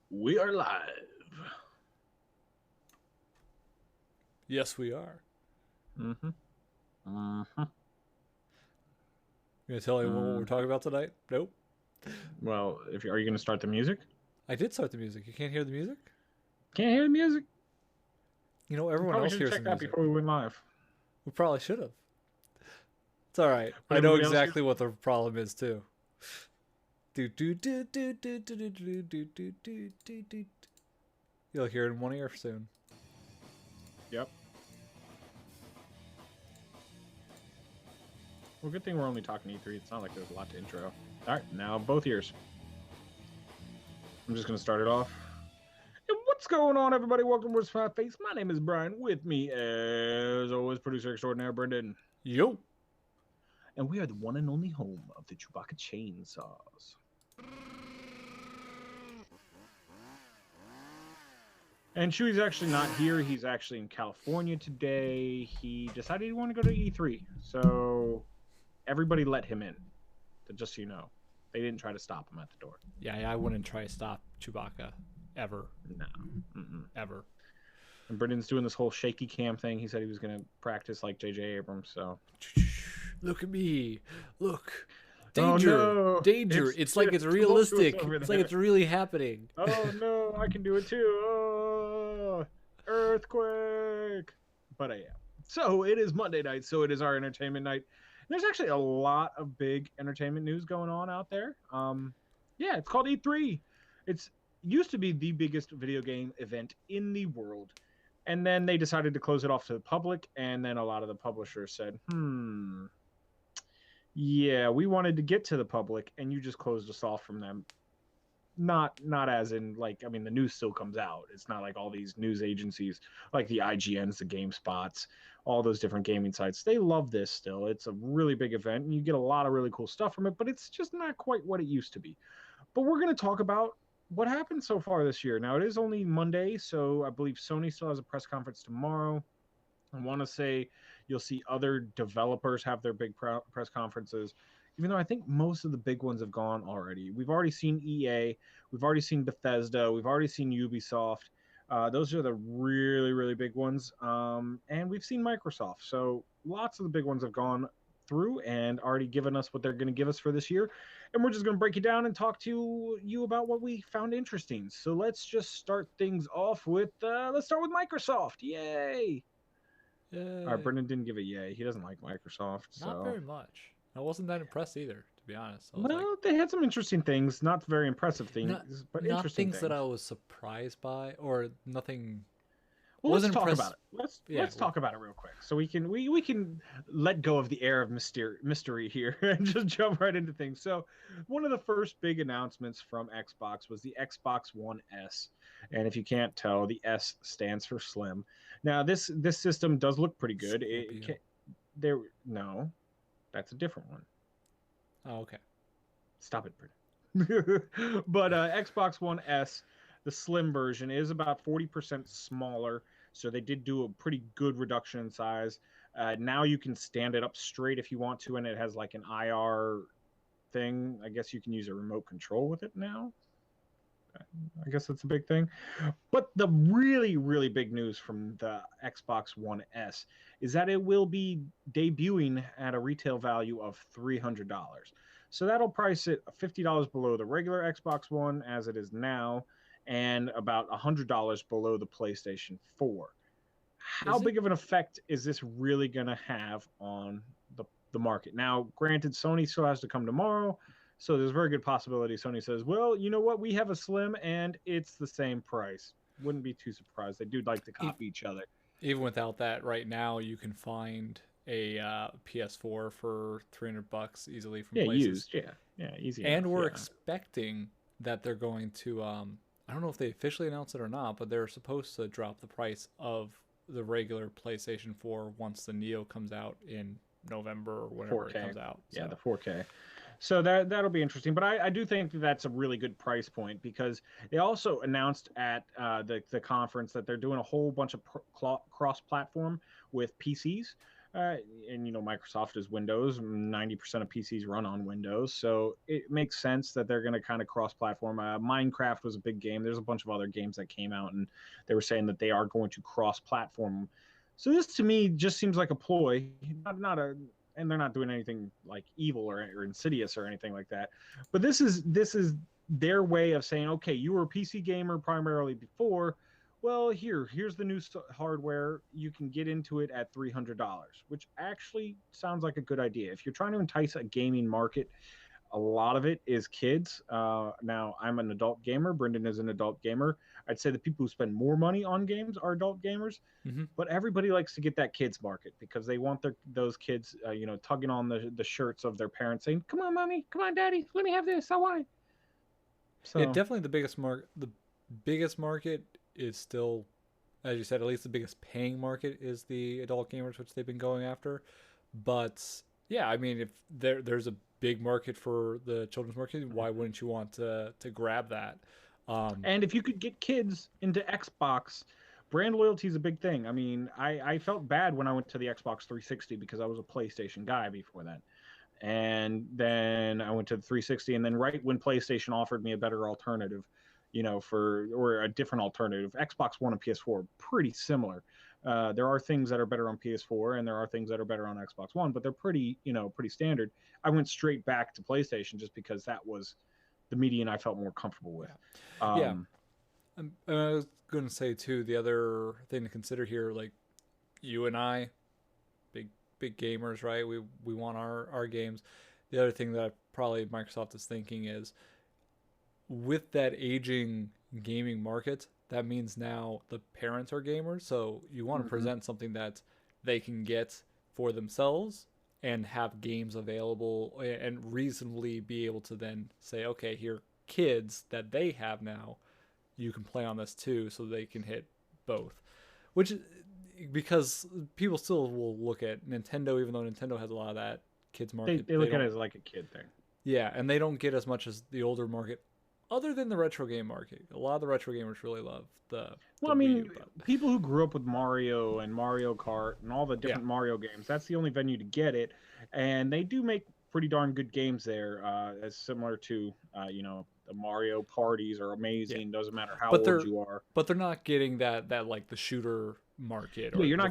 We are live. Yes, we are. Mm-hmm. Mm-hmm. You gonna tell me what we're Mm. talking about tonight? Nope. Well, are you going to start the music? I did start the music. You can't hear the music? Can't hear the music. You know, We everyone probably else should have hears the checked that music. before we went live. We probably should have. It's all right. But I know everybody else hears. exactly what the problem is too. Do do do do do do do do do do do do do. You'll hear it in one ear soon. Yep. Well, good thing we're only talking E3. It's not like there's a lot to intro. All right, now both ears. I'm just going to start it off. And what's going on, everybody? Welcome to What's My Face. My name is Brian. With me, as always, producer extraordinaire Brendan. Yo. And we are the one and only home of the Chewbacca chainsaws. And Chewy's actually not here. He's actually in California today. He decided he wanted to go to E3. So everybody let him in. Just so you know. They didn't try to stop him at the door. Yeah, I wouldn't try to stop Chewbacca. Ever. No. Mm-mm. Ever. And Brendan's doing this whole shaky cam thing. He said he was going to practice like J.J. Abrams, so. Look at me. Look. Oh, Danger. no. Danger. It's like it's realistic. It's like it's really happening. Oh, no. I can do it too. Oh, earthquake. But yeah. So it is Monday night, so it is our entertainment night. There's actually a lot of big entertainment news going on out there. Yeah, it's called E3. It's used to be the biggest video game event in the world. And then they decided to close it off to the public. And then a lot of the publishers said, yeah, we wanted to get to the public and you just closed us off from them. Not as in like, I mean, the news still comes out. It's not like all these news agencies like the IGNs, the GameSpots, all those different gaming sites. They love this still. It's a really big event and you get a lot of really cool stuff from it, but it's just not quite what it used to be. But we're going to talk about what happened so far this year. Now, it is only Monday, so I believe Sony still has a press conference tomorrow. I want to say you'll see other developers have their big press conferences, even though I think most of the big ones have gone already. We've already seen EA, we've already seen Bethesda, we've already seen Ubisoft. Those are the really, really big ones. And we've seen Microsoft. So lots of the big ones have gone through and already given us what they're going to give us for this year. And we're just going to break it down and talk to you about what we found interesting. So let's just start things off with, let's start with Microsoft. Yay! Yay. All right, Brendan didn't give a yay. He doesn't like Microsoft. So. Not very much. I wasn't that impressed either, to be honest. Well, they had some interesting things, not very impressive things, but not interesting things that I was surprised by, or nothing. Well, let's talk about it. Let's talk about it real quick, so we can let go of the air of mystery here and just jump right into things. So, one of the first big announcements from Xbox was the Xbox One S, and if you can't tell, the S stands for Slim. Now, this system does look pretty good. No, that's a different one. Oh, okay. Stop it, Brittany. But Xbox One S, the slim version, is about 40% smaller. So they did do a pretty good reduction in size. Now you can stand it up straight if you want to, and it has like an IR thing. I guess you can use a remote control with it now. I guess that's a big thing. But the really, really big news from the Xbox One S is that it will be debuting at a retail value of $300. So that'll price it $50 below the regular Xbox One as it is now, and about $100 below the PlayStation 4. How big of an effect is this really going to have on the market? Now, granted, Sony still has to come tomorrow, so there's a very good possibility Sony says, well, you know what? We have a Slim, and it's the same price. Wouldn't be too surprised. They do like to copy each other. Even without that, right now you can find a PS4 for $300 easily from places. Used, easy. And we're expecting that they're going to. I don't know if they officially announced it or not, but they're supposed to drop the price of the regular PlayStation 4 once the Neo comes out in November or whenever 4K. It comes out. So. Yeah, the 4K. So that'll be interesting. But I do think that's a really good price point because they also announced at the conference that they're doing a whole bunch of cross-platform with PCs. Uh, and Microsoft is Windows. 90% of PCs run on Windows, so it makes sense that they're going to kind of cross-platform. Minecraft was a big game. There's a bunch of other games that came out, and they were saying that they are going to cross-platform. So this to me just seems like a ploy, not a, and they're not doing anything like evil or insidious or anything like that. But this is their way of saying, okay, you were a PC gamer primarily before. Well, here's the new hardware. You can get into it at $300, which actually sounds like a good idea. If you're trying to entice a gaming market, a lot of it is kids. Now, I'm an adult gamer. Brendan is an adult gamer. I'd say the people who spend more money on games are adult gamers, Mm-hmm. but everybody likes to get that kids market because they want those kids, tugging on the shirts of their parents, saying, "Come on, mommy, come on, daddy, let me have this. I want it." Yeah, So definitely the biggest market is still, as you said, at least the biggest paying market is the adult gamers, which they've been going after. But yeah, I mean, if there's a big market for the children's market, why wouldn't you want to grab that? Um, And if you could get kids into Xbox, brand loyalty is a big thing. I mean, I felt bad when I went to the Xbox 360 because I was a PlayStation guy before that. And then I went to the 360, and then right when PlayStation offered me a better alternative, or a different alternative, Xbox One and PS4 are pretty similar. There are things that are better on PS4, and there are things that are better on Xbox One, but they're pretty standard. I went straight back to PlayStation just because that was the median I felt more comfortable with. yeah, yeah. Um, And I was gonna say too, the other thing to consider here, like you and I, big big gamers, right? We want our games. The other thing that probably Microsoft is thinking is with that aging gaming market, that means now the parents are gamers. So you want to mhm. present something that they can get for themselves and have games available and reasonably be able to then say, okay, here, kids that they have now, you can play on this too, so they can hit both. Which, because people still will look at Nintendo, even though Nintendo has a lot of that kids they market, they they look at it don't. as like a kid thing. Yeah, and they don't get as much as the older market, other than the retro game market. A lot of the retro gamers really love the Well, I Wii mean, U, but people who grew up with Mario and Mario Kart and all the yeah, different Mario games, that's the only venue to get it. And they do make pretty darn good games there, as similar to, the Mario parties are yeah, amazing. Doesn't matter how but old they're you are. but they're not getting that like the shooter market Yeah, or the you're FPS not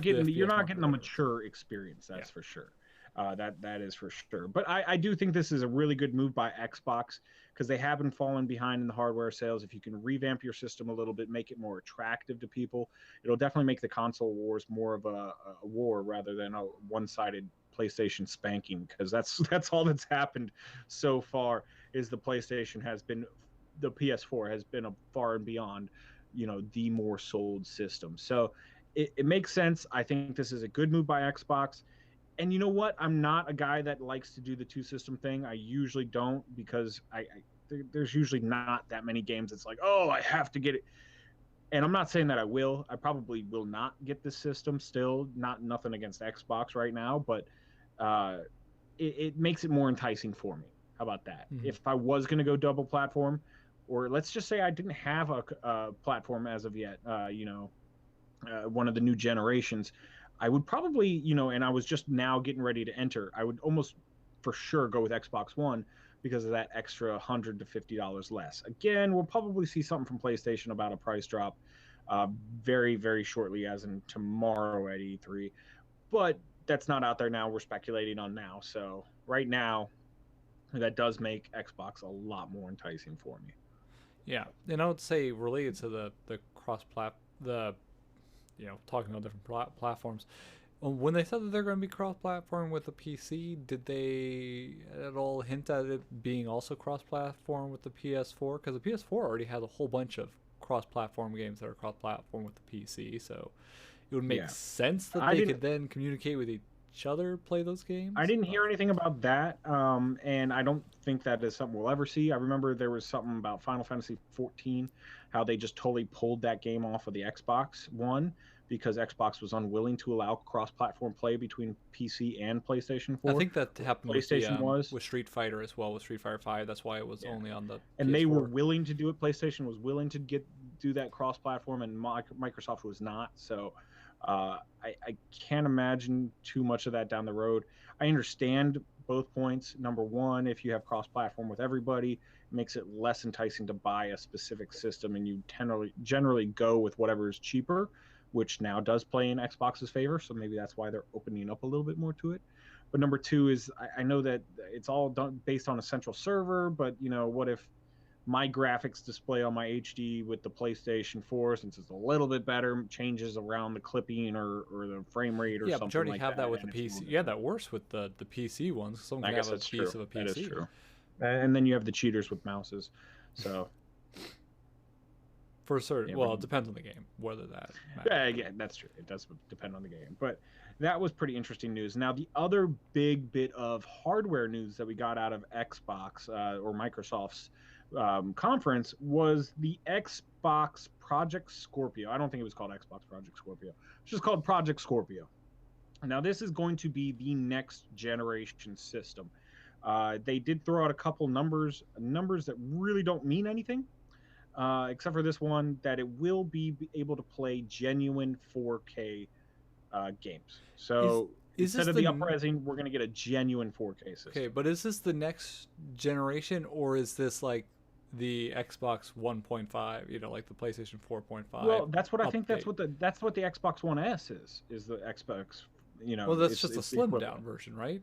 market, getting the whatever. mature experience. Yeah, That's for sure. That is for sure. But I do think this is a really good move by Xbox because they have been falling behind in the hardware sales. If you can revamp your system a little bit, make it more attractive to people, it'll definitely make the console wars more of a war rather than a one-sided PlayStation spanking. Because that's all that's happened so far is the PS4 has been a far and beyond, the more sold system. So it makes sense. I think this is a good move by Xbox. And you know what? I'm not a guy that likes to do the two system thing. I usually don't because there's usually not that many games. It's like, oh, I have to get it. And I'm not saying that I will. I probably will not get this system still. Not nothing against Xbox right now, but uh, it makes it more enticing for me. How about that? mm-hmm. If I was going to go double platform, or let's just say I didn't have a platform as of yet, one of the new generations, I would probably, and I was just now getting ready to enter, I would almost for sure go with Xbox One because of that extra $100 to $50 less. Again, we'll probably see something from PlayStation about a price drop uh, very, very shortly, as in tomorrow at E3. But that's not out there now. We're speculating on now. So right now, that does make Xbox a lot more enticing for me. Yeah, and I would say related to the cross plat the talking about different platforms. When they said that they're going to be cross-platform with the PC, did they at all hint at it being also cross-platform with the PS4? Because the PS4 already has a whole bunch of cross-platform games that are cross-platform with the PC, so it would make Yeah, sense that I they didn't could then communicate with each other, play those I games. didn't hear anything about that, and I don't think that is something we'll ever see. I remember there was something about Final Fantasy 14, how they just totally pulled that game off of the Xbox One because Xbox was unwilling to allow cross-platform play between PC and PlayStation I 4, think that where happened PlayStation was. with Street Fighter as well, with Street Fighter 5. That's why it was Yeah, only on the and they were PS4. willing to do it. PlayStation was willing to do that cross-platform, and Microsoft was not. So I can't imagine too much of that down the road. I understand both points. Number one, if you have cross-platform with everybody, it makes it less enticing to buy a specific system, and you generally go with whatever is cheaper, which now does play in Xbox's favor. So maybe that's why they're opening up a little bit more to it. But number two is I know that it's all done based on a central server, but what if my graphics display on my HD with the PlayStation 4, since it's a little bit better, changes around the clipping or the frame rate or Yeah, but you something already like have that with the and it's a little PC. bit Yeah, better. that works with the PC ones. Someone I can guess have a that's piece true. of a That is PC. true. And then you have the cheaters with mouses. So For certain. yeah, Well, it depends on the game, whether that yeah, matters. yeah, that's true. It does depend on the game, but that was pretty interesting news. Now, the other big bit of hardware news that we got out of Xbox or Microsoft's conference was the Xbox Project Scorpio. I don't think it was called Xbox Project Scorpio. It's just called Project Scorpio. Now, this is going to be the next generation system. They did throw out a couple numbers that really don't mean anything, except for this one, that it will be able to play genuine 4K games. Is So is this instead of the the uprising, we're going to get a genuine 4K Okay, system. but is this the next generation, or is this like the Xbox 1.5, like the PlayStation 4.5 Well, that's what I think. update? That's what the Xbox One S is the Xbox. Well, that's just a It's the slim down equivalent. version, right?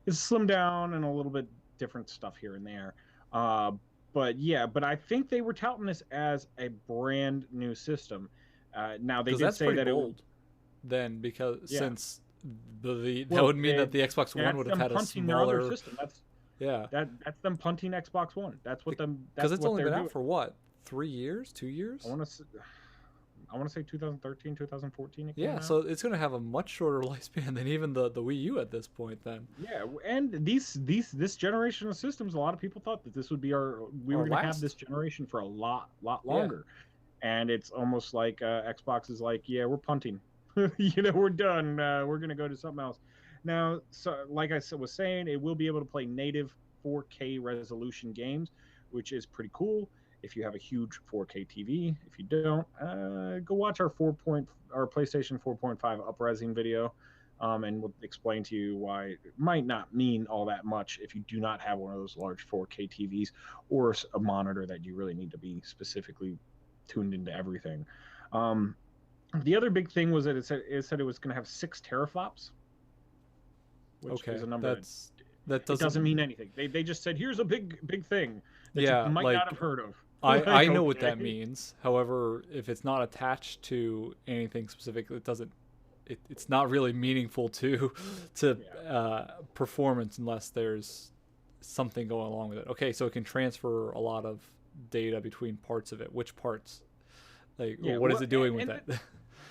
It's slimmed down and a little bit different stuff here and there. Uh, but yeah, but I think they were touting this as a brand new system. Now they Because did that's say pretty that it. bold. Then, because Yeah. since that Well, would mean that the Xbox One that's would have them had a punting their other smaller, system. yeah, That's them punting Xbox One. That's what them. because That's it's what only they're been doing. out for what, 3 years, 2 years? I want to say 2013, 2014 it came Yeah, out. so it's gonna have a much shorter lifespan than even the Wii U at this point. Then Yeah, and this generation of systems, a lot of people thought that this would be we our were going to have last, this generation for a lot yeah. longer, and it's almost like Xbox is like, yeah, we're punting, we're done. We're going to go to something else. Now, so like was saying, it will be able to play native 4K resolution games, which is pretty cool. If you have a huge 4K TV, if you don't, go watch our PlayStation 4.5 uprising video, and we'll explain to you why it might not mean all that much if you do not have one of those large 4K TVs or a monitor that you really need to be specifically tuned into everything. Um, the other big thing was that it said it was going to have 6 teraflops, which Okay, is a number that it doesn't doesn't. mean anything. They just said here's a big thing that you Yeah, might not like have heard of. I Like, know what that okay. means. However, if it's not attached to anything specific, it doesn't. It's not really meaningful to to Yeah. performance unless there's something going along with it. Okay, so it can transfer a lot of data between parts of it. Which parts? Like, Yeah, what is well, it doing with that?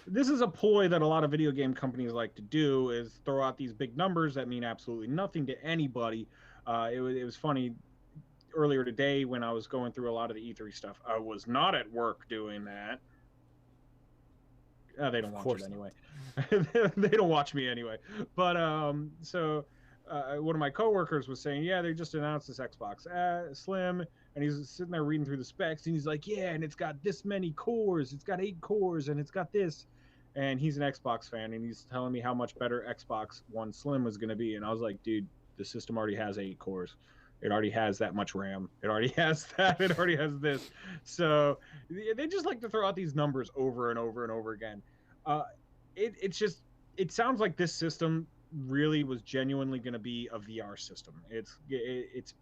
this is a ploy that a lot of video game companies like to do, is throw out these big numbers that mean absolutely nothing to anybody. It was funny earlier today when I was going through a lot of the E3 stuff. I was not at work doing that. They don't Of watch it course anyway. They don't watch me anyway. But so one of my coworkers was saying, yeah, they just announced this Xbox Slim, and he's sitting there reading through the specs, and he's like, yeah, and it's got this many cores, it's got 8 cores, and it's got this. And he's an Xbox fan, and he's telling me how much better Xbox One Slim was going to be, and I was like, dude, the system already has 8 cores. It already has that much RAM. It already has that. It already has this. So they just like to throw out these numbers over and over and over again. Uh, it's just it sounds like this system really was genuinely going to be a VR system. It's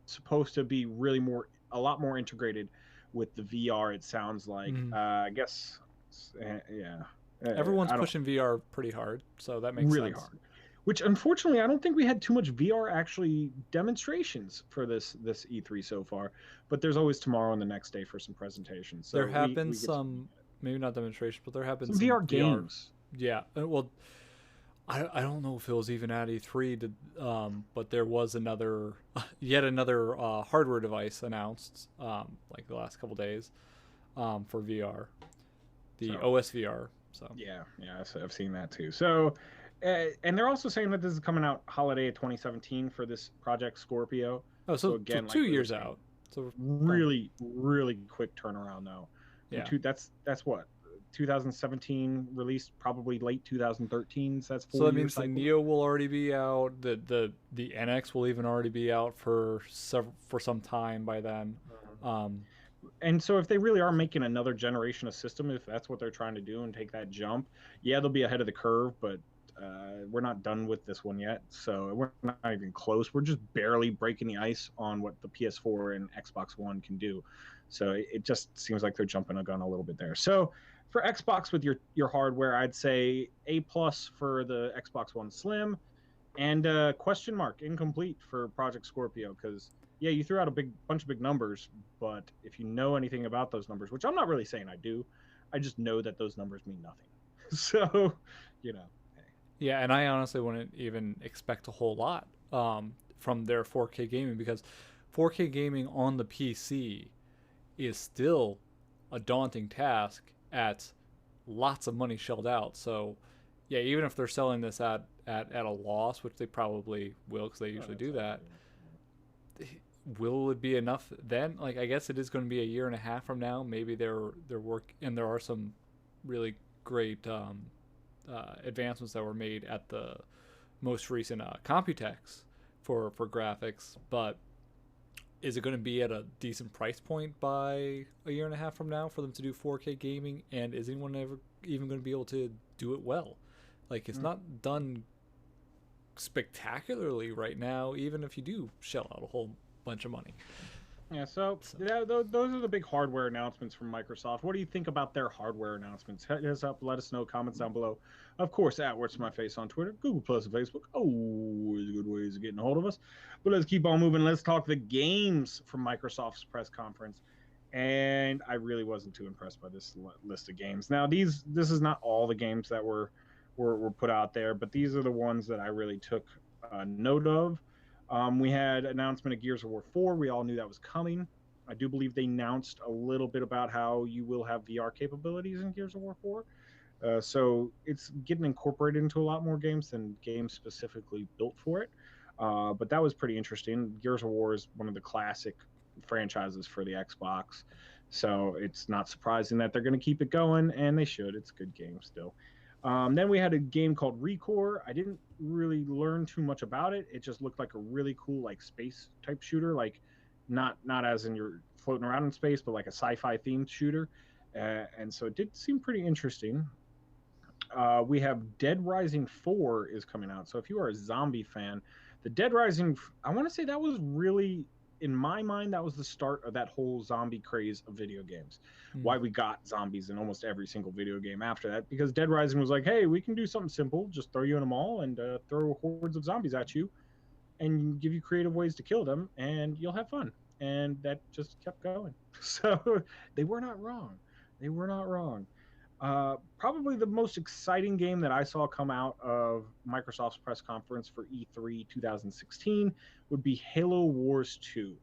supposed to be really a lot more integrated with the VR. It sounds like. Mhm. I guess, yeah. Everyone's I don't pushing VR pretty hard, so that makes really sense. hard. Which unfortunately, I don't think we had too much VR actually demonstrations for this E3 so far. But there's always tomorrow and the next day for some presentations. So There have been we get some, maybe not demonstrations, but there have been some some VR VR. games. Yeah, well, I don't know if it was even at E3, but there was yet another hardware device announced, like the last couple days, for VR, the So OSVR. So yeah, I've seen that too. So, and they're also saying that this is coming out holiday of 2017 for this Project Scorpio. oh, So so again, like we were 2 years saying, out. So really quick turnaround though. yeah, That's what 2017 release, probably late 2013. So that's So 4 that year means the cycle. Neo will already be out. The NX will even already be out for some time by then. Um, And so if they really are making another generation of system, if that's what they're trying to do and take that jump, yeah, they'll be ahead of the curve, but we're not done with this one yet. So we're not even close. We're just barely breaking the ice on what the PS4 and Xbox One can do. So it just seems like they're jumping a gun a little bit there. So for Xbox with your hardware, I'd say A plus for the Xbox One Slim, and question mark incomplete for Project Scorpio, because yeah, you threw out a big bunch of big numbers, but if you know anything about those numbers, which I'm not really saying I do, I just know that those numbers mean nothing. So, you know, hey. yeah, and I honestly wouldn't even expect a whole lot from their 4K gaming, because 4K gaming on the PC is still a daunting task at lots of money shelled out. So, yeah, even if they're selling this at a loss, which they probably will because they usually do that, will it be enough then? Like, I guess it is going to be a year and a half from now. Maybe their work, and there are some really great advancements that were made at the most recent Computex for graphics, but is it going to be at a decent price point by a year and a half from now for them to do 4K gaming? And is anyone ever even going to be able to do it well? Like, it's not done spectacularly right now, even if you do shell out a whole bunch of money. Yeah, so yeah, those are the big hardware announcements from Microsoft. What do you think about their hardware announcements? Hit us up, let us know, comments down below. Of course, at What's My Face on Twitter, Google Plus, and Facebook. Always good ways of getting a hold of us. But let's keep on moving. Let's talk the games from Microsoft's press conference. And I really wasn't too impressed by this list of games. Now, this is not all the games that were put out there, but these are the ones that I really took note of. We had announcement of Gears of War 4. We all knew that was coming. I do believe they announced a little bit about how you will have VR capabilities in Gears of War 4. So it's getting incorporated into a lot more games than games specifically built for it. But that was pretty interesting. Gears of War is one of the classic franchises for the Xbox. So it's not surprising that they're going to keep it going, and they should. It's a good game still. Then we had a game called Recore. I didn't really learn too much about it. It just looked like a really cool like space type shooter, like not as in you're floating around in space, but like a sci-fi themed shooter. And so it did seem pretty interesting. We have Dead Rising 4 is coming out. So if you are a zombie fan, the Dead Rising, I want to say that was really, in my mind, that was the start of that whole zombie craze of video games. Why we got zombies in almost every single video game after that, because Dead Rising was like, hey, we can do something simple, just throw you in a mall and throw hordes of zombies at you and give you creative ways to kill them, and you'll have fun. And that just kept going. So they were not wrong. They were not wrong. Probably the most exciting game that I saw come out of Microsoft's press conference for E3 2016 would be Halo Wars 2.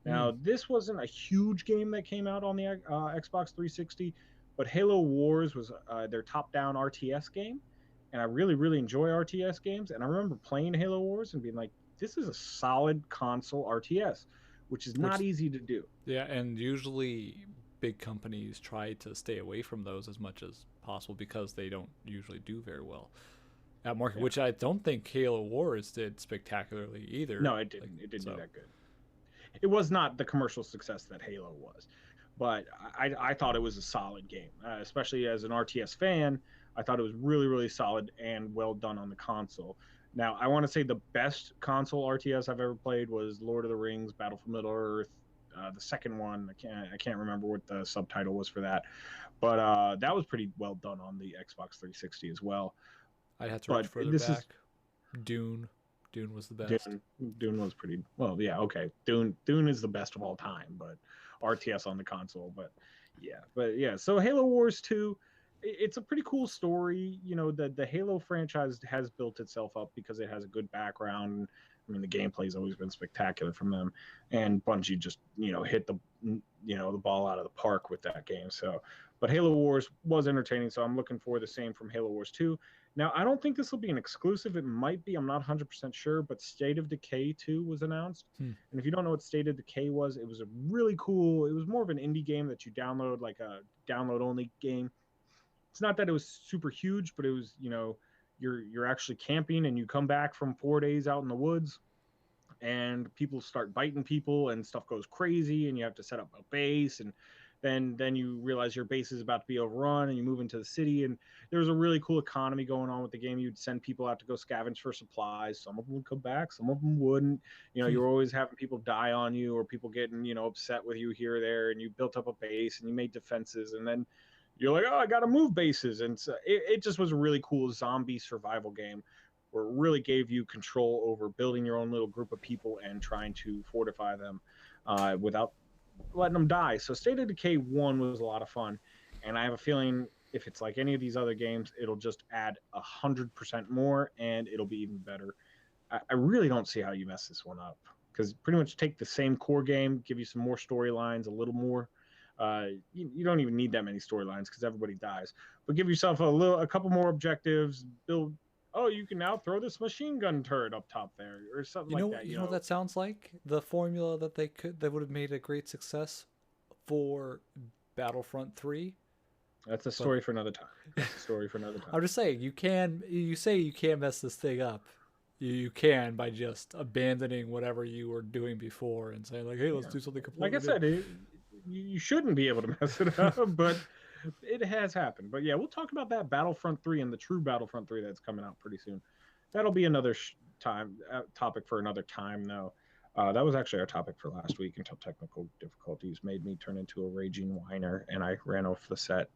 Now, this wasn't a huge game that came out on the Xbox 360, but Halo Wars was their top-down RTS game, and I really, really enjoy RTS games. And I remember playing Halo Wars and being like, this is a solid console RTS, which is not easy to do. Yeah, and usually big companies try to stay away from those as much as possible because they don't usually do very well at market, which I don't think Halo Wars did spectacularly either. No, it didn't. It didn't do that good. It was not the commercial success that Halo was, but I thought it was a solid game, especially as an RTS fan. I thought it was really, really solid and well done on the console. Now, I want to say the best console RTS I've ever played was Lord of the Rings, Battle for Middle-earth. The second one, I can't remember what the subtitle was for that, but that was pretty well done on the Xbox 360 as well. I'd have to reach further back. Dune was the best. Dune was pretty well. Yeah, okay. Dune is the best of all time, but RTS on the console. But yeah. So Halo Wars 2, it's a pretty cool story. You know, the Halo franchise has built itself up because it has a good background. I mean, the gameplay's always been spectacular from them, and Bungie just hit the ball out of the park with that game. So, but Halo Wars was entertaining, so I'm looking for the same from Halo Wars 2. Now, I don't think this will be an exclusive. It might be. I'm not 100% sure, but State of Decay 2 was announced. And if you don't know what State of Decay was, it was a really cool, it was more of an indie game that you download, like a download-only game. it's not that it was super huge, but it was, you're actually camping and you come back from 4 days out in the woods and people start biting people and stuff goes crazy and you have to set up a base, and then you realize your base is about to be overrun and you move into the city, and there was a really cool economy going on with the game. You'd send people out to go scavenge for supplies. Some of them would come back, some of them wouldn't. You're always having people die on you or people getting upset with you here or there, and you built up a base and you made defenses, and then you're like, oh, I gotta move bases. And so it just was a really cool zombie survival game where it really gave you control over building your own little group of people and trying to fortify them without letting them die. So State of Decay 1 was a lot of fun, and I have a feeling if it's like any of these other games, it'll just add 100% more, and it'll be even better. I really don't see how you mess this one up, because pretty much take the same core game, give you some more storylines, a little more. You don't even need that many storylines because everybody dies, but give yourself a couple more objectives. Build. Oh, you can now throw this machine gun turret up top there, or something like that. You know what that sounds like? The formula that that would have made a great success for Battlefront 3. That's a story for another time. That's a story for another time. I'm just saying, you say you can't mess this thing up. You can by just abandoning whatever you were doing before and saying like, hey, let's do something completely. Like I said, you shouldn't be able to mess it up, but it has happened. But yeah, we'll talk about that Battlefront 3 and the true Battlefront 3 that's coming out pretty soon. That'll be another topic for another time, though. That was actually our topic for last week until technical difficulties made me turn into a raging whiner, and I ran off the set.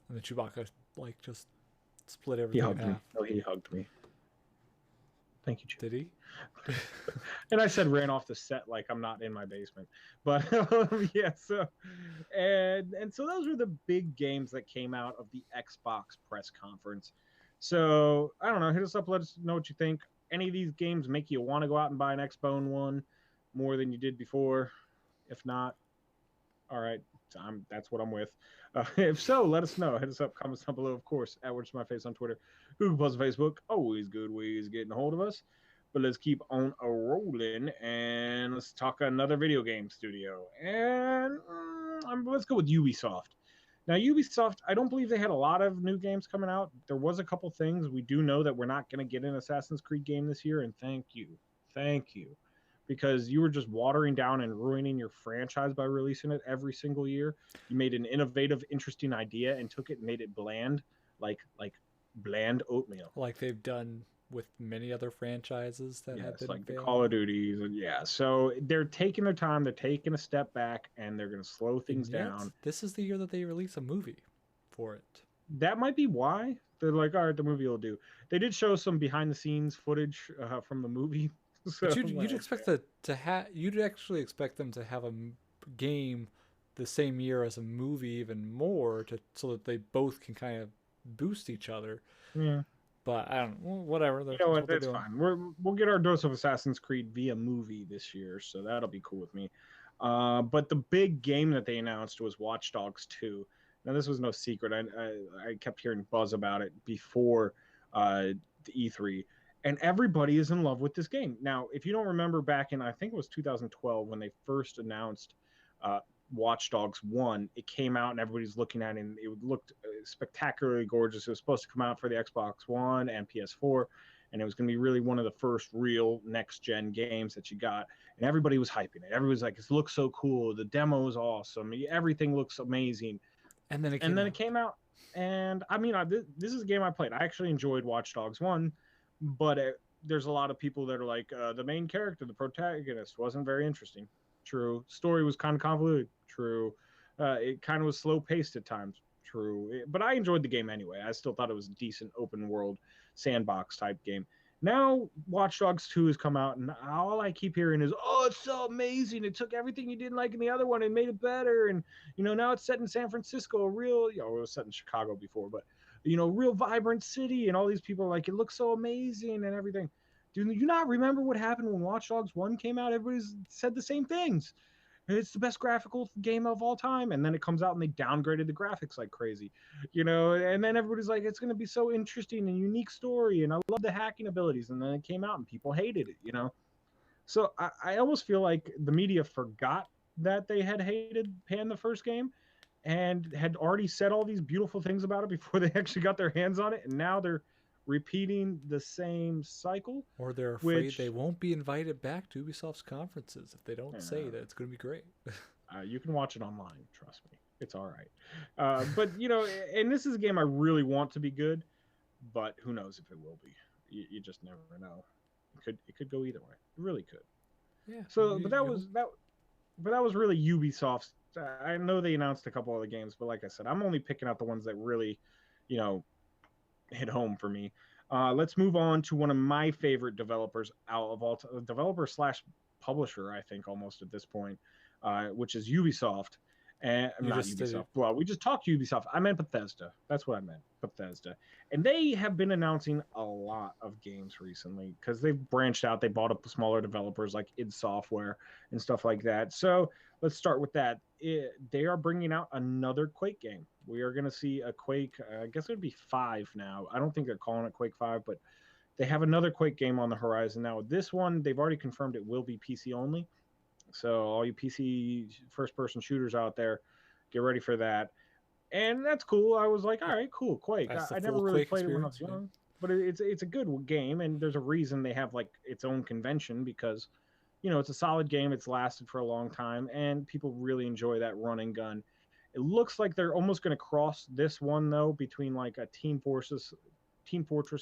And the Chewbacca just split everything in half. Oh, he hugged me. Thank you, Jim. Did he? And I said ran off the set like I'm not in my basement. But yeah, so those were the big games that came out of the Xbox press conference. So I don't know, hit us up, let us know what you think. Any of these games make you want to go out and buy an Xbone One more than you did before? If not, all right, that's what I'm with. If so, let us know. Hit us up, comments down below, of course, at Words to My Face on Twitter, Google Plus, Facebook. Always good ways getting a hold of us. But let's keep on a rolling, and let's talk another video game studio. And let's go with Ubisoft. Now, Ubisoft, I don't believe they had a lot of new games coming out. There was a couple things. We do know that we're not going to get an Assassin's Creed game this year, and thank you. Because you were just watering down and ruining your franchise by releasing it every single year. You made an innovative, interesting idea and took it and made it bland, like bland oatmeal. Like they've done with many other franchises that have been like the Call of Duties. And so they're taking their time, they're taking a step back, and they're going to slow things down. This is the year that they release a movie for it. That might be why. They're like, all right, the movie will do. They did show some behind-the-scenes footage from the movie. So, but you'd expect you'd actually expect them to have a game the same year as a movie even more, so that they both can kind of boost each other. Yeah. But I don't know, whatever. That's fine. We'll get our dose of Assassin's Creed via movie this year, so that'll be cool with me. But the big game that they announced was Watch Dogs 2. Now, this was no secret. I kept hearing buzz about it before the E3. And everybody is in love with this game. Now, if you don't remember back in, I think it was 2012, when they first announced Watch Dogs 1, it came out and everybody's looking at it, and it looked spectacularly gorgeous. It was supposed to come out for the Xbox One and PS4, and it was going to be really one of the first real next-gen games that you got. And everybody was hyping it. Everybody was like, it looks so cool. The demo is awesome. Everything looks amazing. And then it came out. And, I mean, this is a game I played. I actually enjoyed Watch Dogs 1. But there's a lot of people that are like, the main character, the protagonist, wasn't very interesting. True. Story was kind of convoluted. True. It kind of was slow-paced at times. True. But I enjoyed the game anyway. I still thought it was a decent open-world sandbox-type game. Now, Watch Dogs 2 has come out, and all I keep hearing is, oh, it's so amazing. It took everything you didn't like in the other one and made it better. And, now it's set in San Francisco, it was set in Chicago before, but real vibrant city, and all these people are like, it looks so amazing and everything. Do you not remember what happened when Watch Dogs 1 came out? Everybody's said the same things. It's the best graphical game of all time. And then it comes out and they downgraded the graphics like crazy, and then everybody's like, it's going to be so interesting and unique story. And I love the hacking abilities. And then it came out and people hated it, So I almost feel like the media forgot that they had hated Pan the first game. and had already said all these beautiful things about it before they actually got their hands on it, and now they're repeating the same cycle, Or they're afraid they which won't be invited back to Ubisoft's conferences if they don't say that uh, it's going to be great. you can watch it online. Trust me, it's all right. But and this is a game I really want to be good, but who knows if it will be? You just never know. It could go either way. It really could. Yeah. So, but that was really Ubisoft's. I know they announced a couple other games, but like I said, I'm only picking out the ones that really, you know, hit home for me. Let's move on to one of my favorite developers out of all developer slash publisher, I think almost at this point, which is Ubisoft. And You not just Ubisoft. Well, we just talked Ubisoft. I meant Bethesda. That's what I meant. Bethesda. And they have been announcing a lot of games recently because they've branched out. They bought up smaller developers like id Software and stuff like that. So let's start with that. They are bringing out another Quake game. We are going to see a Quake. I guess it would be 5 now. I don't think they're calling it Quake 5, but they have another Quake game on the horizon now. This one, they've already confirmed it will be PC only. So all you PC first-person shooters out there, get ready for that. And that's cool. I was like, all right, cool, Quake. that's the I never full really Quake played it when I was experience. young, but it's a good game, and there's a reason they have like its own convention because, it's a solid game. It's lasted for a long time, and people really enjoy that run and gun. It looks like they're almost going to cross this one though between like a Team Fortress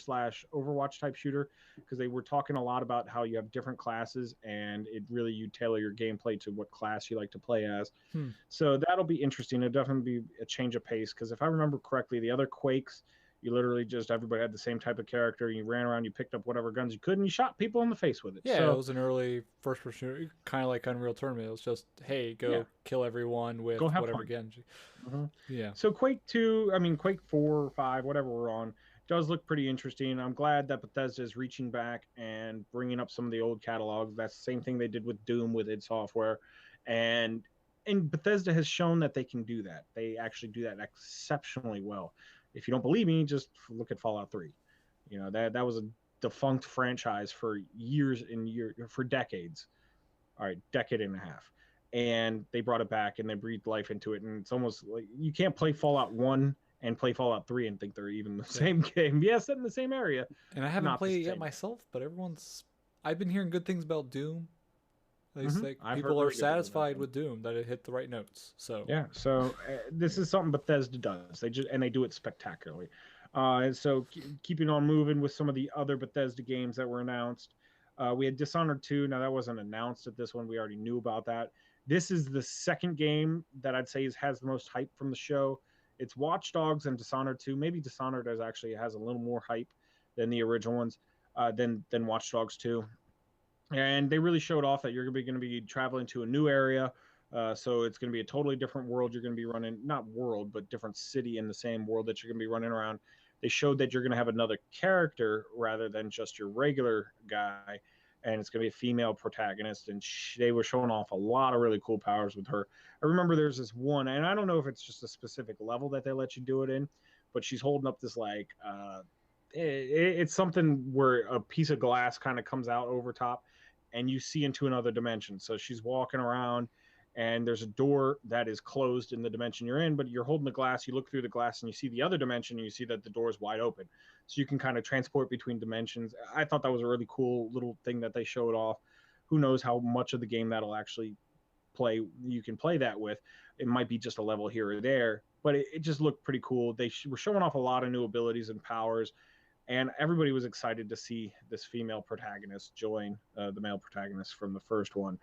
slash Overwatch type shooter because they were talking a lot about how you have different classes and it really you tailor your gameplay to what class you like to play as. Hmm. So that'll be interesting. It'll definitely be a change of pace because if I remember correctly, the other Quakes, you literally just everybody had the same type of character. You ran around, you picked up whatever guns you could, and you shot people in the face with it. Yeah, it So was an early first person shooter, kind of like Unreal Tournament. It was just, hey, yeah, go kill everyone with go have whatever fun. guns. Mhm. Yeah. So Quake 2, I mean Quake 4 or 5, whatever we're on, does look pretty interesting. I'm glad that Bethesda is reaching back and bringing up some of the old catalogs. That's the same thing they did with Doom with id Software, and Bethesda has shown that they can do that. They actually do that exceptionally well. If you don't believe me, just look at Fallout 3. That was a defunct franchise for years and years for decades. All right, decade and a half. And they brought it back and they breathed life into it. And it's almost like you can't play Fallout 1 and play Fallout 3 and think they're even the Yeah. same game. Yes, set in the same area, And I haven't not the played it yet same. myself, but I've been hearing good things about Doom. At least like I've heard people are really good things about satisfied them. with Doom that it hit the right notes. So Yeah, so this is something Bethesda does. They do it spectacularly. So keeping on moving with some of the other Bethesda games that were announced, we had Dishonored 2. Now that wasn't announced at this one. We already knew about that. This is the second game that I'd say has the most hype from the show. It's Watch Dogs and Dishonored 2. Maybe Dishonored actually has a little more hype than the original ones, than Watch Dogs 2. And they really showed off that you're going to be traveling to a new area. So it's going to be a totally different world. You're going to be running, not world, but different city in the same world that you're going to be running around. They showed that you're going to have another character rather than just your regular guy. And it's going to be a female protagonist. And they were showing off a lot of really cool powers with her. I remember there's this one, and I don't know if it's just a specific level that they let you do it in, but she's holding up this it's something where a piece of glass kind of comes out over top and you see into another dimension. So she's walking around and there's a door that is closed in the dimension you're in, but you're holding the glass, you look through the glass and you see the other dimension and you see that the door is wide open. So you can kind of transport between dimensions. I thought that was a really cool little thing that they showed off. Who knows how much of the game that'll actually you can play that with. It might be just a level here or there, but it just looked pretty cool. They were showing off a lot of new abilities and powers, and everybody was excited to see this female protagonist join the male protagonist from the first one.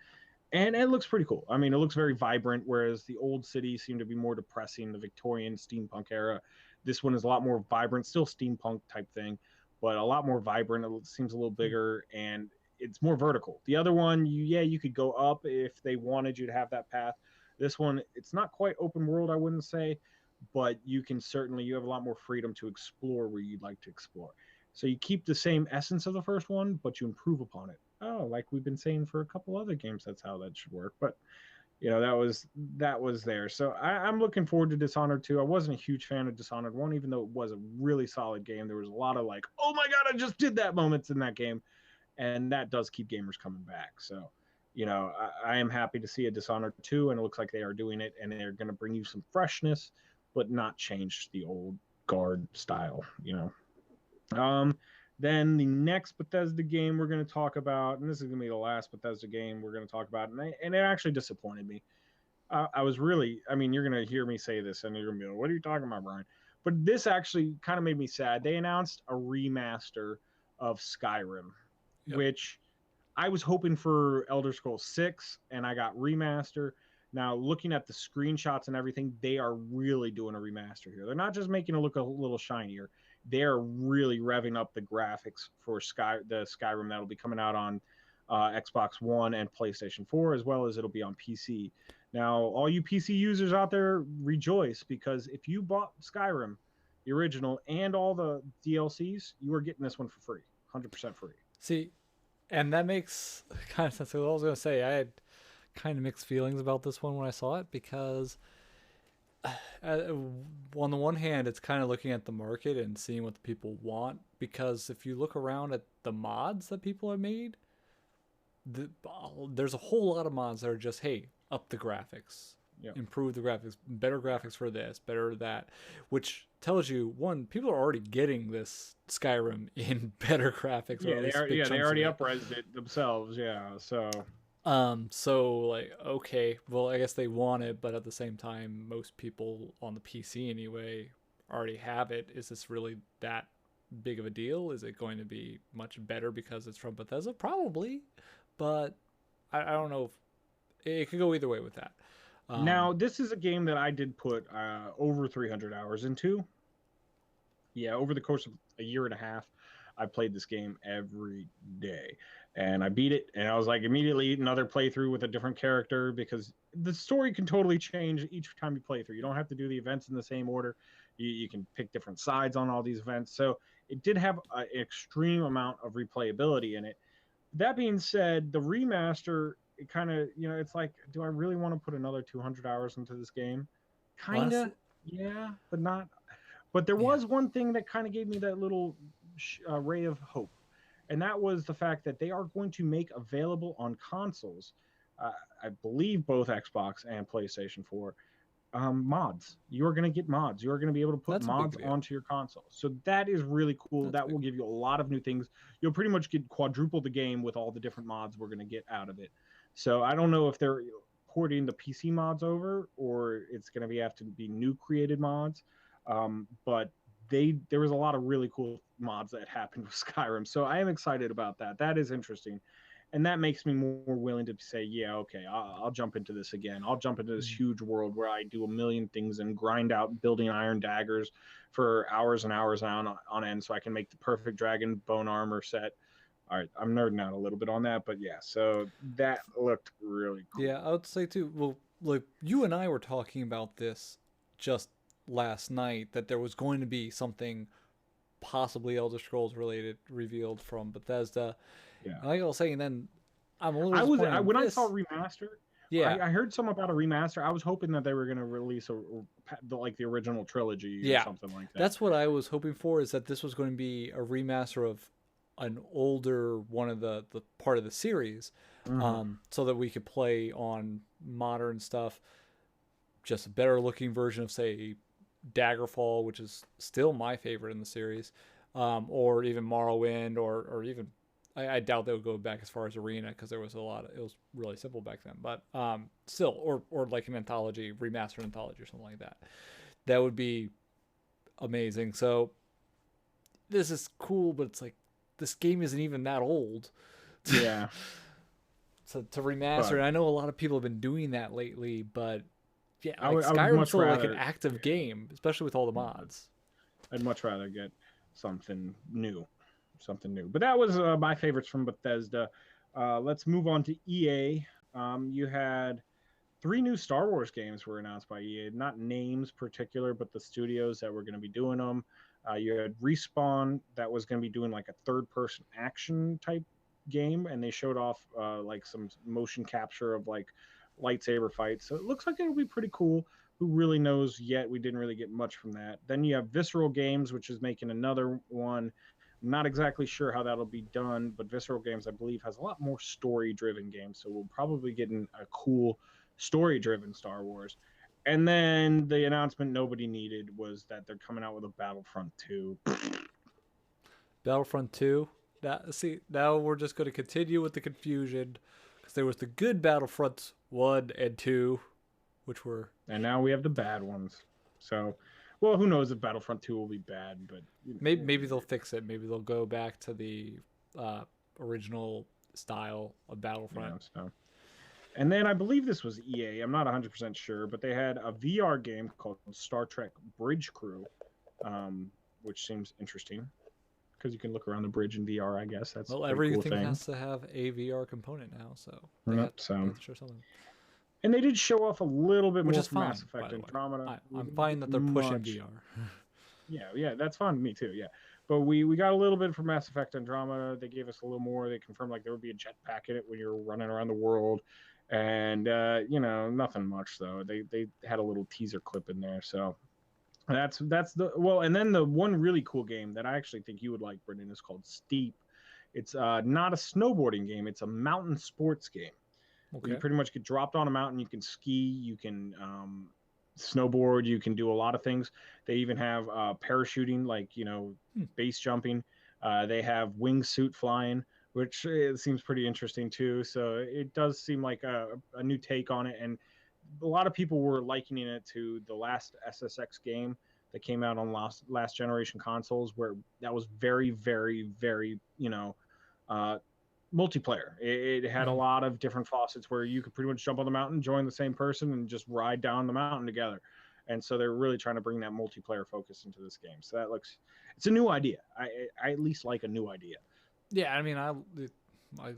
And it looks pretty cool. I mean, it looks very vibrant, whereas the old city seemed to be more depressing, the Victorian steampunk era. This one is a lot more vibrant, still steampunk type thing, but a lot more vibrant. It seems a little bigger and it's more vertical. The other one, you could go up if they wanted you to have that path. This one, it's not quite open world, I wouldn't say, but you have a lot more freedom to explore where you'd like to explore. So you keep the same essence of the first one, but you improve upon it. Oh, like we've been saying for a couple other games, that's how that should work. But that was there. So I'm looking forward to Dishonored 2. I wasn't a huge fan of Dishonored 1, even though it was a really solid game. There was a lot of like, oh my god, I just did that moments in that game, and that does keep gamers coming back. So I am happy to see a Dishonored 2, and it looks like they are doing it, and they're going to bring you some freshness, but not change the old guard style. Then the next Bethesda game we're going to talk about, and this is going to be the last Bethesda game we're going to talk about, and it actually disappointed me. I was really, I mean, you're going to hear me say this, and you're going to be like, what are you talking about, Brian? But this actually kind of made me sad. They announced a remaster of Skyrim, Yep. which I was hoping for Elder Scrolls 6, and I got remaster. Now, looking at the screenshots and everything, they are really doing a remaster here. They're not just making it look a little shinier. They're really revving up the graphics for the Skyrim that'll be coming out on Xbox One and PlayStation 4, as well as it'll be on PC. Now, all you PC users out there, rejoice, because if you bought Skyrim, the original, and all the DLCs, you are getting this one for free, 100% free. See, and that makes kind of sense. What I was going to say, I had kind of mixed feelings about this one when I saw it because, on the one hand, it's kind of looking at the market and seeing what the people want. Because if you look around at the mods that people have made, there's a whole lot of mods that are just, hey, up the graphics, Yep. improve the graphics, better graphics for this, better that, which tells you, one, people are already getting this Skyrim in better graphics. Yeah, they already up-resed it themselves. Yeah, so like, okay, well, I guess they want it, but at the same time, most people on the PC anyway already have it. Is this really that big of a deal? Is it going to be much better because it's from Bethesda? Probably, but I don't know if it could go either way with that. now this is a game that I did put over 300 hours into. Yeah, over the course of a year and a half, I played this game every day, and I beat it. And I was like, immediately another playthrough with a different character, because the story can totally change each time you play through. You don't have to do the events in the same order. You can pick different sides on all these events. So it did have an extreme amount of replayability in it. That being said, the remaster, it kind of, it's like, do I really want to put another 200 hours into this game? Kind Honestly, of, yeah, but not. But there yeah, was one thing that kind of gave me that little ray of hope, and that was the fact that they are going to make available on consoles, I believe both Xbox and PlayStation 4, mods. You are going to get mods. You are going to be able to put that's a big mods deal. onto your console. So that is really cool. That's That big. will give you a lot of new things. You'll pretty much get quadruple the game with all the different mods we're going to get out of it. So I don't know if they're porting the PC mods over, or it's going to have to be new created mods. But there was a lot of really cool mods that happened with Skyrim. So I am excited about that. That is interesting, and that makes me more willing to say, yeah, okay, I'll jump into this again. I'll jump into this Mm. huge world where I do a million things and grind out building iron daggers for hours and hours on end, so I can make the perfect dragon bone armor set. All right, I'm nerding out a little bit on that, but yeah, so that looked really Yeah, cool. I would say too. Well, like you and I were talking about this just last night that there was going to be something possibly Elder Scrolls related revealed from Bethesda. Yeah, And like I was saying, then I'm a little I disappointed in when I saw this. remaster, Yeah, I heard some about a remaster. I was hoping that they were going to release like the original trilogy or yeah, something like that. that's what I was hoping for. Is that this was going to be a remaster of an older one of the part of the series, Mm-hmm. so that we could play on modern stuff. Just a better looking version of say Daggerfall, which is still my favorite in the series, or even Morrowind, or even I doubt they would go back as far as Arena because there was a lot. It was really simple back then, but still, or like an anthology, remastered anthology or something like that. That would be amazing. So this is cool, but it's like this game isn't even that old. Yeah, To remaster, but and I know a lot of people have been doing that lately, but yeah, like I would Skyrim's much still like an rather. active game, especially with all the Yeah, mods. I'd much rather get something new, something new. But that was my favorites from Bethesda. Let's move on to EA. You had three new Star Wars games were announced by EA. Not names particular, but the studios that were going to be doing them. You had Respawn that was going to be doing like a third-person action type game, and they showed off like some motion capture of like lightsaber fights. So it looks like it'll be pretty cool. Who really knows yet? We didn't really get much from that. Then you have Visceral Games, which is making another one. Not exactly sure how that'll be done, but Visceral Games, I believe, has a lot more story-driven games, so we'll probably get a cool story-driven Star Wars. And then the announcement nobody needed was that they're coming out with a Battlefront 2. Battlefront 2. Now we're just going to continue with the confusion because there was the good Battlefronts 1 and 2, which were. And now we have the bad ones. So, well, who knows if Battlefront 2 will be bad, but Maybe they'll fix it. Maybe they'll go back to the original style of Battlefront. Yeah, so. And then I believe this was EA. I'm not 100% sure, but they had a VR game called Star Trek Bridge Crew, which seems interesting because you can look around the bridge in VR. I guess that's everything cool has to have a VR component now, so they have to show something. And they did show off a little bit Which more is from fine, Mass Effect Andromeda. I'm fine that they're pushing VR. Yeah, that's fine to me too. Yeah, but we got a little bit from Mass Effect Andromeda. They gave us a little more. They confirmed like there would be a jetpack in it when you're running around the world, and nothing much though. They had a little teaser clip in there, so that's and then the one really cool game that I actually think you would like, Brendan, is called Steep. It's not a snowboarding game. It's a mountain sports game. Okay. You pretty much get dropped on a mountain. You can ski. You can snowboard. You can do a lot of things. They even have parachuting, like base jumping. They have wingsuit flying, which it seems pretty interesting too. So it does seem like a new take on it. And a lot of people were likening it to the last SSX game that came out on last generation consoles, where that was very, very, very multiplayer. It had a lot of different faucets where you could pretty much jump on the mountain, join the same person, and just ride down the mountain together. And so they're really trying to bring that multiplayer focus into this game. So it's a new idea. I at least like a new idea. Yeah, I mean, I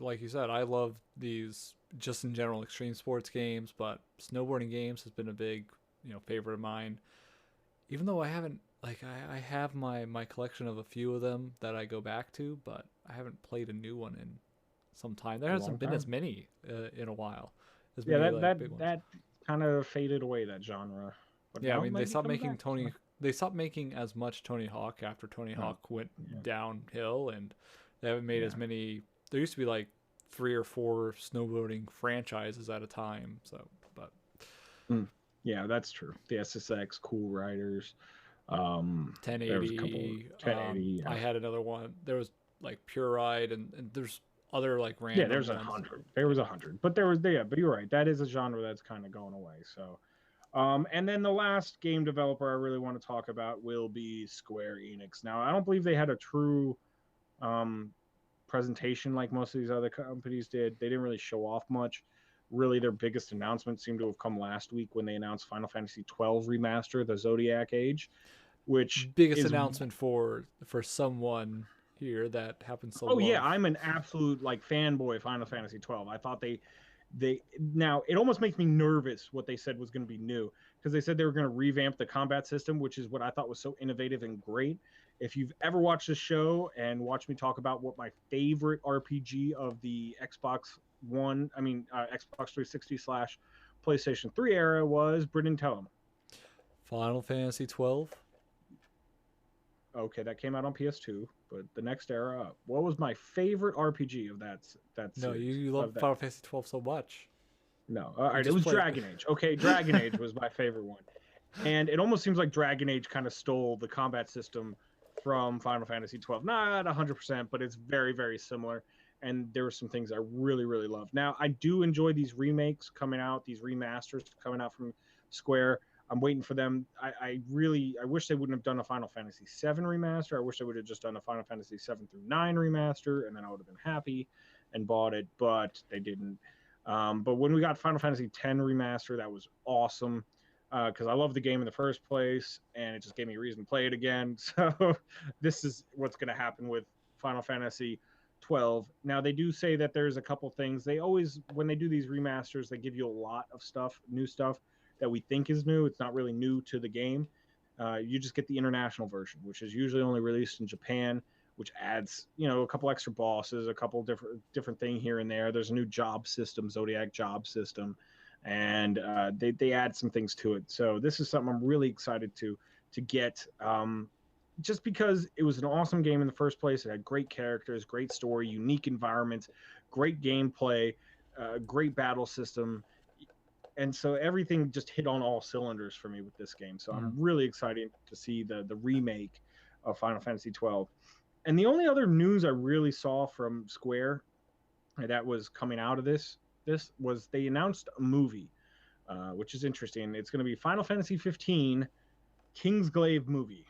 like you said, I love these just in general extreme sports games, but snowboarding games has been a big favorite of mine. Even though I haven't I have my collection of a few of them that I go back to, but I haven't played a new one in some time. There hasn't been as many in a while. That kind of faded away, that genre. But yeah, I mean they stopped making They stopped making as much Tony Hawk after Tony Hawk went downhill, and they haven't made as many. There used to be like 3 or 4 snowboarding franchises at a time. So, but yeah, that's true. The SSX, Cool Riders, 1080. There was a couple, 1080. I had another one. There was like Pure Ride, and there's other like random. Yeah, there's 100. There was 100, but there was but you're right. That is a genre that's kind of going away. So, and then the last game developer I really want to talk about will be Square Enix. Now, I don't believe they had a true presentation like most of these other companies did. They didn't really show off much. Really, their biggest announcement seemed to have come last week when they announced Final Fantasy XII Remaster, the Zodiac Age, which biggest announcement for someone here that happens to love. Yeah, I'm an absolute fanboy of Final Fantasy XII. I thought they now it almost makes me nervous what they said was going to be new, because they said they were going to revamp the combat system, which is what I thought was so innovative and great. If you've ever watched the show and watched me talk about what my favorite RPG of the Xbox 360 / PlayStation 3 era was, Brendan, tell them. Final Fantasy 12. Okay, that came out on PS2, but the next era up. What was my favorite RPG of that series? No, you love Final Fantasy 12 so much. No, all right, it was Dragon Age. Okay, Dragon Age was my favorite one. And it almost seems like Dragon Age kind of stole the combat system from Final Fantasy 12. Not 100%, but it's very, very similar. And there were some things I really, really loved. Now, I do enjoy these remakes coming out, these remasters coming out from Square. I'm waiting for them. I wish they wouldn't have done a Final Fantasy 7 remaster. I wish they would have just done a Final Fantasy 7 through 9 remaster, and then I would have been happy and bought it, but they didn't. But when we got Final Fantasy 10 remaster, that was awesome, because I loved the game in the first place, and it just gave me a reason to play it again. So this is what's going to happen with Final Fantasy 12. Now, they do say that there's a couple things. They always, when they do these remasters, they give you a lot of stuff, new stuff that we think is new. It's not really new to the game. You just get the international version, which is usually only released in Japan, which adds, a couple extra bosses, a couple different thing here and there. There's a new job system, Zodiac job system, and they add some things to it. So this is something I'm really excited to get. just because it was an awesome game in the first place. It had great characters, great story, unique environments, great gameplay, great battle system, and so everything just hit on all cylinders for me with this game. So I'm really excited to see the remake of Final Fantasy 12. And the only other news I really saw from Square that was coming out of this was they announced a movie, which is interesting. It's going to be Final Fantasy 15 Kingsglaive movie.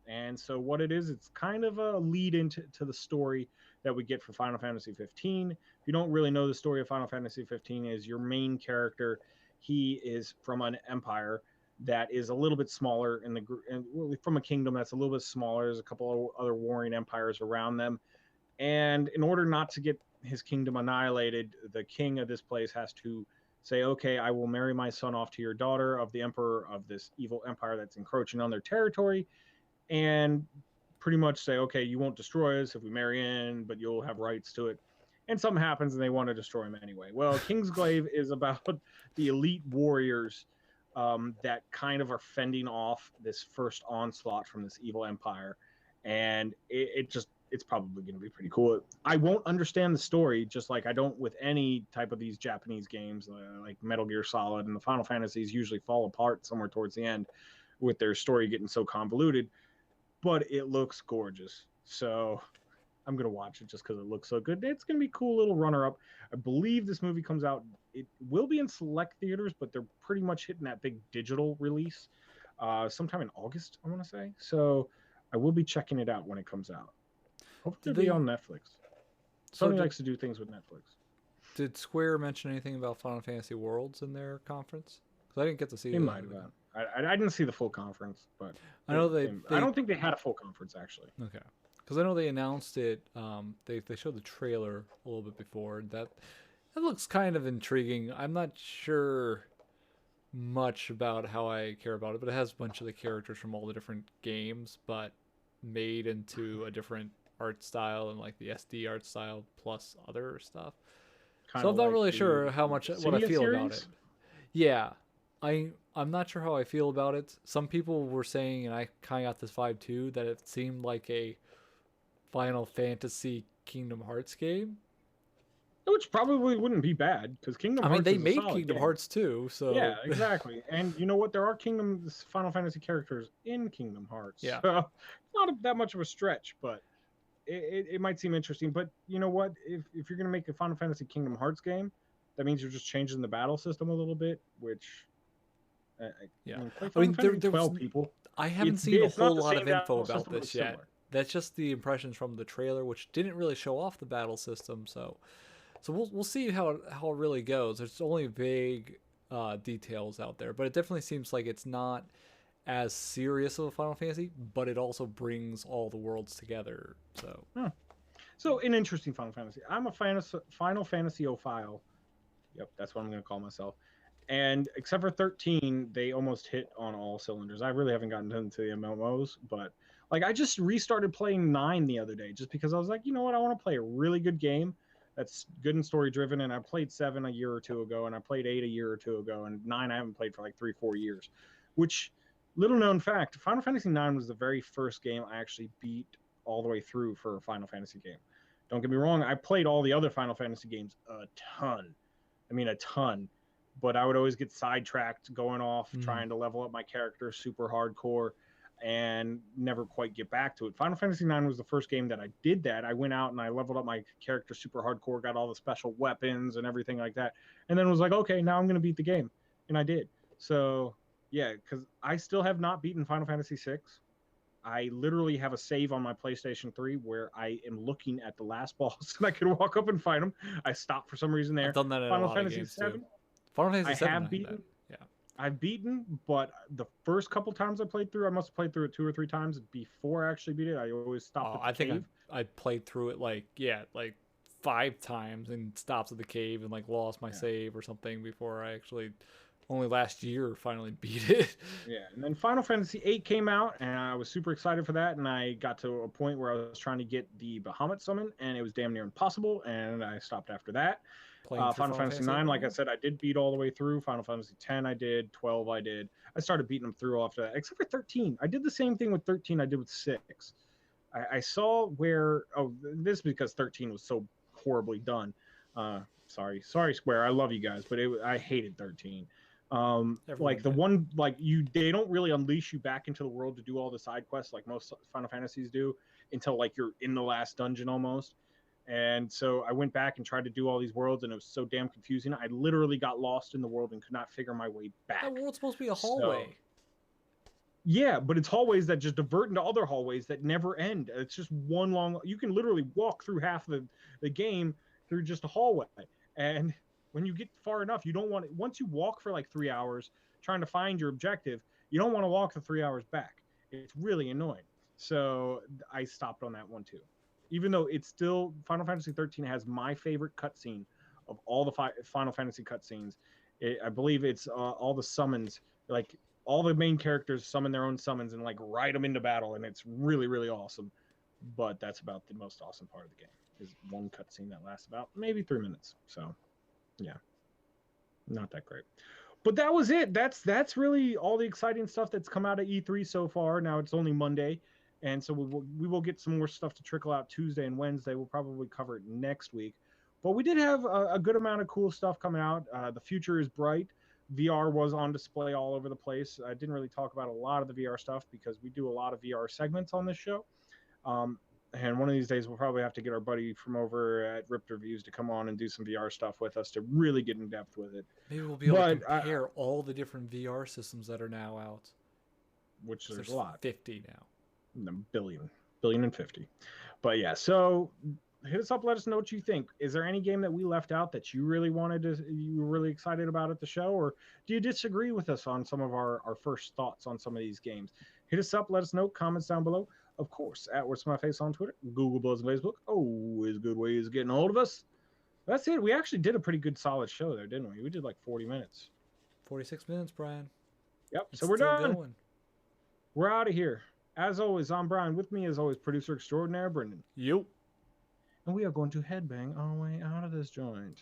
And so what it is, it's kind of a lead into the story that we get for Final Fantasy 15. If you don't really know the story of Final Fantasy 15, is your main character, he is from an empire that is a little bit smaller in the from a kingdom that's a little bit smaller. There's a couple of other warring empires around them, and in order not to get his kingdom annihilated, the king of this place has to say, okay, I will marry my son off to your daughter of the emperor of this evil empire that's encroaching on their territory, and pretty much say, okay, you won't destroy us if we marry in, but you'll have rights to it. And something happens and they want to destroy him anyway. Well, Kingsglaive is about the elite warriors that kind of are fending off this first onslaught from this evil empire. And it's probably going to be pretty cool. I won't understand the story, just like I don't with any type of these Japanese games, like Metal Gear Solid and the Final Fantasies usually fall apart somewhere towards the end with their story getting so convoluted. But it looks gorgeous. So I'm going to watch it just because it looks so good. It's going to be a cool little runner-up. I believe this movie comes out. It will be in select theaters, but they're pretty much hitting that big digital release sometime in August, I want to say. So I will be checking it out when it comes out. Hopefully it'll be on Netflix. Sony likes to do things with Netflix. Did Square mention anything about Final Fantasy Worlds in their conference? Because I didn't get to see it. They might have. I didn't see the full conference, but I know I don't think they had a full conference actually. Okay, because I know they announced it. They showed the trailer a little bit before. That looks kind of intriguing. I'm not sure much about how I care about it, but it has a bunch of the characters from all the different games, but made into a different art style and like the SD art style plus other stuff. Kinda so I'm not like really sure how much what I feel about it. Yeah. I'm not sure how I feel about it. Some people were saying, and I kind of got this vibe too, that it seemed like a Final Fantasy Kingdom Hearts game. Which probably wouldn't be bad, because Kingdom Hearts they is made a solid Kingdom game. Hearts too, so... Yeah, exactly. And you know what? There are Final Fantasy characters in Kingdom Hearts. Yeah. So not that much of a stretch, but it might seem interesting. But you know what? If you're going to make a Final Fantasy Kingdom Hearts game, that means you're just changing the battle system a little bit, which... yeah. I mean, there 12 people. I haven't seen a whole lot of info about this yet. Similar. That's just the impressions from the trailer, which didn't really show off the battle system. So we'll see how it really goes. There's only vague details out there, but it definitely seems like it's not as serious of a Final Fantasy, but it also brings all the worlds together. So an interesting Final Fantasy. I'm a Final Fantasy-ophile. Yep, that's what I'm going to call myself. And except for 13, they almost hit on all cylinders. I really haven't gotten into the MMOs, but like I just restarted playing 9 the other day just because I was like, you know what, I want to play a really good game that's good and story driven. And I played 7 a year or two ago, and I played 8 a year or two ago, and 9 I haven't played for like 3-4 years. Which, little known fact, Final Fantasy 9 was the very first game I actually beat all the way through for a Final Fantasy game. Don't get me wrong, I played all the other Final Fantasy games a ton. I mean, a ton. But I would always get sidetracked going off trying to level up my character super hardcore and never quite get back to it. Final Fantasy IX was the first game that I did that. I went out and I leveled up my character super hardcore, got all the special weapons and everything like that, and then was like, okay, now I'm going to beat the game. And I did. So, yeah, because I still have not beaten Final Fantasy VI. I literally have a save on my PlayStation 3 where I am looking at the last boss and I can walk up and fight him. I stopped for some reason there. I've done that in Final a lot Fantasy of games VII, too. Final Fantasy VII, I have beaten. Yeah. I've beaten, but the first couple times I played through, I must have played through it 2 or 3 times before I actually beat it. I always stopped at the cave. Think I played through it like 5 times and stopped at the cave and like lost my save or something before I actually only last year finally beat it. Yeah, and then Final Fantasy VIII came out, and I was super excited for that, and I got to a point where I was trying to get the Bahamut summon, and it was damn near impossible, and I stopped after that. Playing through Final Fantasy 9, like I said, I did beat all the way through. Final Fantasy 10, I did. 12, I did. I started beating them through after that, except for 13. I did the same thing with 13 I did with 6. I saw where, this is because 13 was so horribly done. Sorry, Square, I love you guys, but I hated 13. Like the one, like they don't really unleash you back into the world to do all the side quests like most Final Fantasies do until like you're in the last dungeon almost. And so I went back and tried to do all these worlds, and it was so damn confusing. I literally got lost in the world and could not figure my way back. That world's supposed to be a hallway. So, yeah, but it's hallways that just divert into other hallways that never end. It's just one long. You can literally walk through half the game through just a hallway. And when you get far enough, you don't want to. Once you walk for like 3 hours trying to find your objective, you don't want to walk the 3 hours back. It's really annoying. So I stopped on that one too. Even though it's still Final Fantasy 13 has my favorite cutscene of all the Final Fantasy cutscenes. I believe it's all the summons, like all the main characters summon their own summons and like ride them into battle, and it's really, really awesome. But that's about the most awesome part of the game is one cutscene that lasts about maybe 3 minutes. So, yeah, not that great. But that was it. That's really all the exciting stuff that's come out of E3 so far. Now it's only Monday. And so we will get some more stuff to trickle out Tuesday and Wednesday. We'll probably cover it next week. But we did have a good amount of cool stuff coming out. The future is bright. VR was on display all over the place. I didn't really talk about a lot of the VR stuff because we do a lot of VR segments on this show. And one of these days, we'll probably have to get our buddy from over at Ripped Reviews to come on and do some VR stuff with us to really get in depth with it. Maybe we'll be able to compare all the different VR systems that are now out. Which there's a lot. 50 now. Billion and 50. But yeah, so hit us up, let us know what you think. Is there any game that we left out that you really you were really excited about at the show, or do you disagree with us on some of our first thoughts on some of these games? Hit us up, let us know, comments down below. Of course, at What's My Face on Twitter, Google Plus, and Facebook. Always good ways of getting a hold of us. That's it. We actually did a pretty good solid show there, didn't we? We did like 40 minutes. 46 minutes, Brian. Yep, so we're done. We're out of here. As always, I'm Brian. With me, as always, producer extraordinaire, Brendan. Yep. And we are going to headbang our way out of this joint.